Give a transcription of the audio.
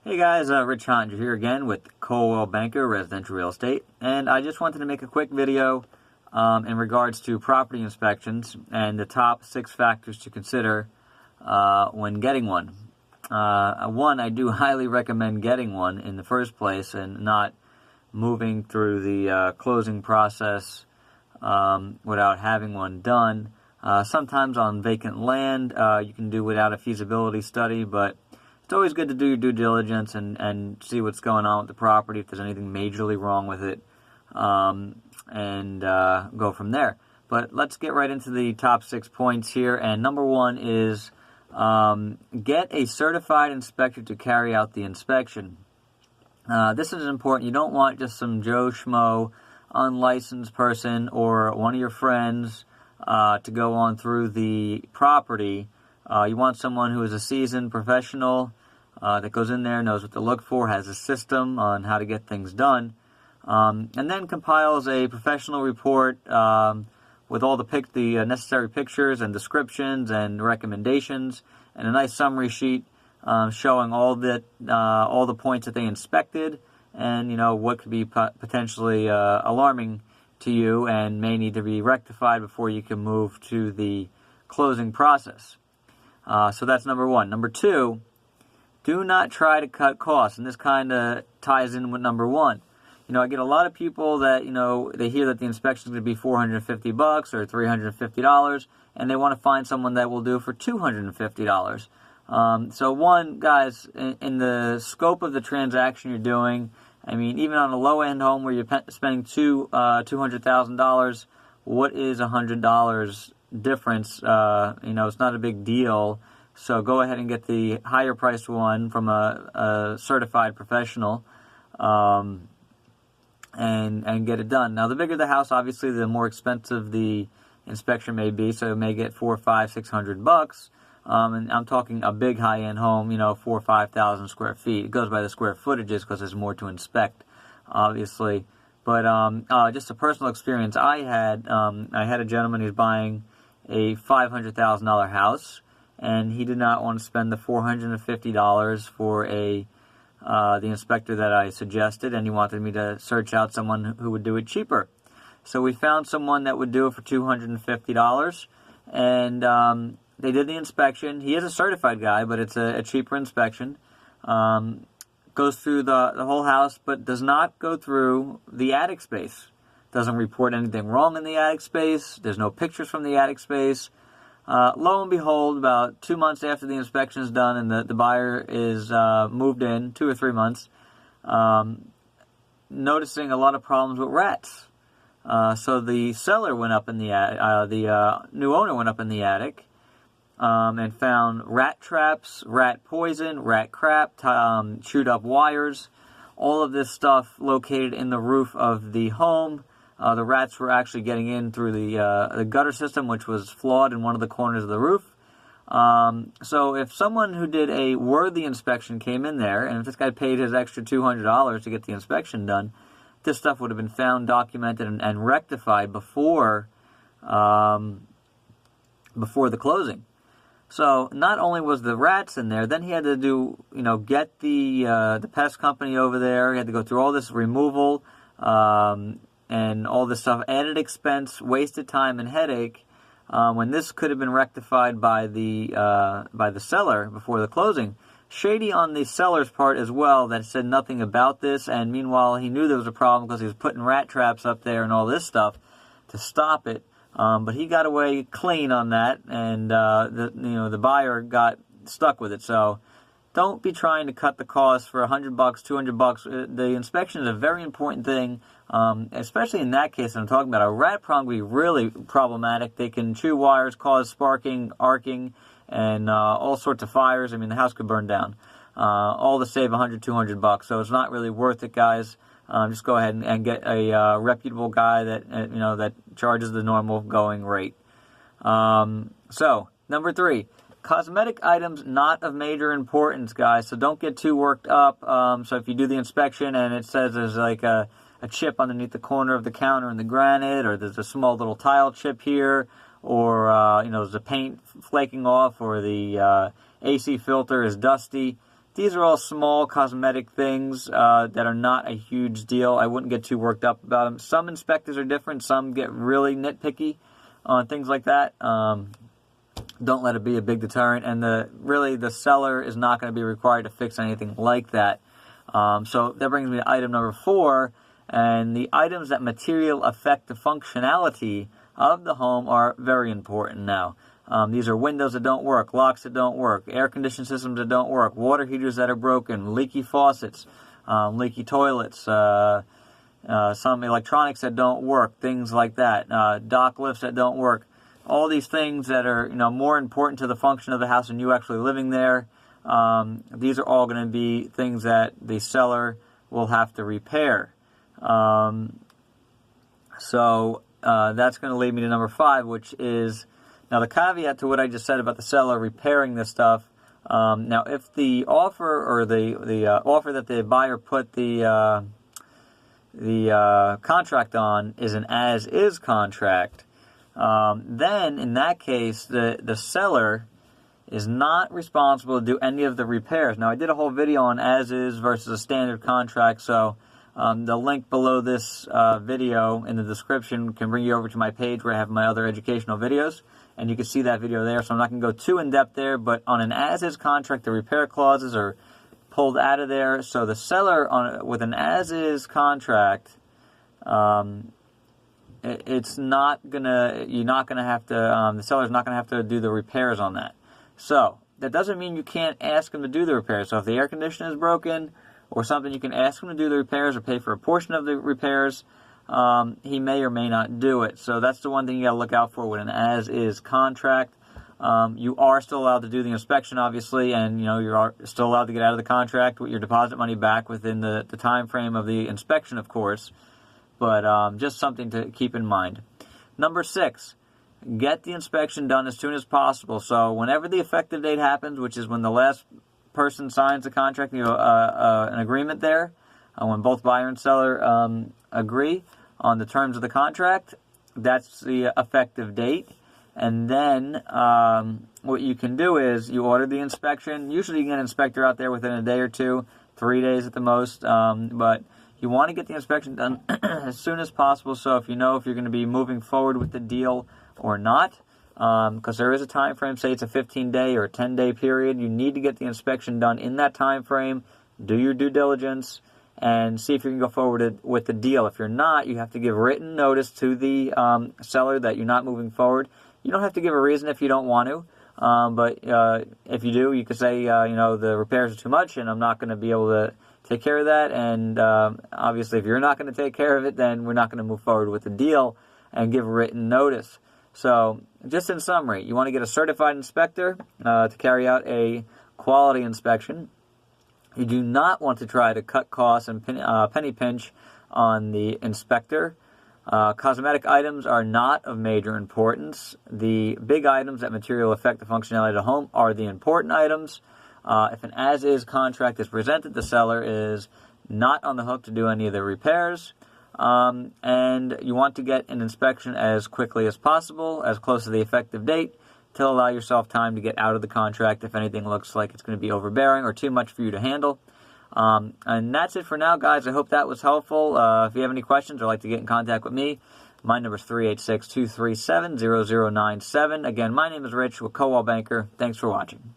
Hey guys, Rich Hottinger here again with Coldwell Banker Residential Real Estate, and I just wanted to make a quick video in regards to property inspections and the top 6 factors to consider when getting one. One, I do highly recommend getting one in the first place and not moving through the closing process without having one done. Sometimes on vacant land you can do without a feasibility study, but it's always good to do your due diligence and see what's going on with the property, if there's anything majorly wrong with it, and go from there. But let's get right into the top 6 points here. And number 1 is get a certified inspector to carry out the inspection. This is important. You don't want just some Joe Schmo, unlicensed person or one of your friends to go on through the property. You want someone who is a seasoned professional that goes in there, knows what to look for, has a system on how to get things done, and then compiles a professional report with all the necessary pictures and descriptions and recommendations, and a nice summary sheet showing all the points that they inspected, and what could be potentially alarming to you and may need to be rectified before you can move to the closing process. So that's number 1. Number 2, do not try to cut costs. And this kind of ties in with number 1. I get a lot of people that, they hear that the inspection is going to be $450 or $350, and they want to find someone that will do it for $250. So one, guys, in the scope of the transaction you're doing, even on a low-end home where you're spending $200,000, what is $100 difference? It's not a big deal. So go ahead and get the higher priced one from a certified professional, and get it done. Now, the bigger the house, obviously, the more expensive the inspection may be. So it may get $400, $500, $600. And I'm talking a big high-end home, 4,000 or 5,000 square feet. It goes by the square footages because there's more to inspect, obviously. But just a personal experience I had a gentleman who's buying a $500,000 house, and he did not want to spend the $450 for the inspector that I suggested, and he wanted me to search out someone who would do it cheaper. So we found someone that would do it for $250, and they did the inspection. He is a certified guy, but it's a cheaper inspection. Goes through the whole house, but does not go through the attic space. Doesn't report anything wrong in the attic space. There's no pictures from the attic space. Lo and behold, about 2 months after the inspection is done and the buyer is moved in, 2 or 3 months, noticing a lot of problems with rats. So the seller went up in the new owner went up in the attic and found rat traps, rat poison, rat crap, chewed up wires, all of this stuff located in the roof of the home. The rats were actually getting in through the gutter system, which was flawed in one of the corners of the roof. So if someone who did a worthy inspection came in there, and if this guy paid his extra $200 to get the inspection done, this stuff would have been found, documented, and rectified before the closing. So not only was the rats in there, then he had to get the pest company over there. He had to go through all this removal, and all this stuff, added expense, wasted time, and headache, when this could have been rectified by the seller before the closing. Shady on the seller's part as well, that said nothing about this, and meanwhile he knew there was a problem because he was putting rat traps up there and all this stuff to stop it. But he got away clean on that, and the buyer got stuck with it. So don't be trying to cut the cost for $100, $200. The inspection is a very important thing, especially in that case that I'm talking about. A rat problem can be really problematic. They can chew wires, cause sparking, arcing, and all sorts of fires. The house could burn down. All to save $100, $200. So it's not really worth it, guys. Just go ahead and get a reputable guy that that charges the normal going rate. So number 3. Cosmetic items not of major importance, guys, so don't get too worked up. So if you do the inspection and it says there's like a chip underneath the corner of the counter in the granite, or there's a small little tile chip here, or there's the paint flaking off, or the AC filter is dusty, these are all small cosmetic things that are not a huge deal. I wouldn't get too worked up about them. Some inspectors are different. Some get really nitpicky on things like that. Don't let it be a big deterrent. And the seller is not going to be required to fix anything like that. So that brings me to item number 4. And the items that material affect the functionality of the home are very important now. These are windows that don't work, locks that don't work, air conditioning systems that don't work, water heaters that are broken, leaky faucets, leaky toilets, some electronics that don't work, things like that, dock lifts that don't work. All these things that are more important to the function of the house than you actually living there. These are all going to be things that the seller will have to repair. So that's going to lead me to number 5, which is, now the caveat to what I just said about the seller repairing this stuff. Now, if the offer or the offer that the buyer put the contract on is an as-is contract, then in that case the seller is not responsible to do any of the repairs. Now, I did a whole video on as-is versus a standard contract, so the link below this video in the description can bring you over to my page where I have my other educational videos, and you can see that video there. So I'm not going to go too in-depth there, but on an as-is contract, the repair clauses are pulled out of there. So the seller, with an as-is contract, it's not gonna. You're not gonna have to. The seller's not gonna have to do the repairs on that. So that doesn't mean you can't ask him to do the repairs. So if the air conditioner is broken or something, you can ask him to do the repairs or pay for a portion of the repairs. He may or may not do it. So that's the one thing you got to look out for with an as-is contract. You are still allowed to do the inspection, obviously, and you're still allowed to get out of the contract with your deposit money back within the time frame of the inspection, of course. But just something to keep in mind. Number 6, get the inspection done as soon as possible. So whenever the effective date happens, which is when the last person signs the contract, an agreement there, when both buyer and seller agree on the terms of the contract, that's the effective date. And then what you can do is you order the inspection. Usually you can get an inspector out there within a day or 2, 3 days at the most. But you want to get the inspection done as soon as possible, so if you're going to be moving forward with the deal or not, because there is a time frame, say it's a 15-day or a 10-day period, you need to get the inspection done in that time frame, do your due diligence, and see if you can go forward with the deal. If you're not, you have to give written notice to the seller that you're not moving forward. You don't have to give a reason if you don't want to, but if you do, you could say, the repairs are too much and I'm not going to be able to take care of that, and obviously if you're not going to take care of it, then we're not going to move forward with the deal, and give written notice. So just in summary, you want to get a certified inspector to carry out a quality inspection. You do not want to try to cut costs and penny pinch on the inspector. Cosmetic items are not of major importance. The big items that materially affect the functionality of the home are the important items. If an as-is contract is presented, the seller is not on the hook to do any of the repairs. And you want to get an inspection as quickly as possible, as close to the effective date, to allow yourself time to get out of the contract if anything looks like it's going to be overbearing or too much for you to handle. And that's it for now, guys. I hope that was helpful. If you have any questions or like to get in contact with me, my number is 386-237-0097. Again, my name is Rich with Coldwell Banker. Thanks for watching.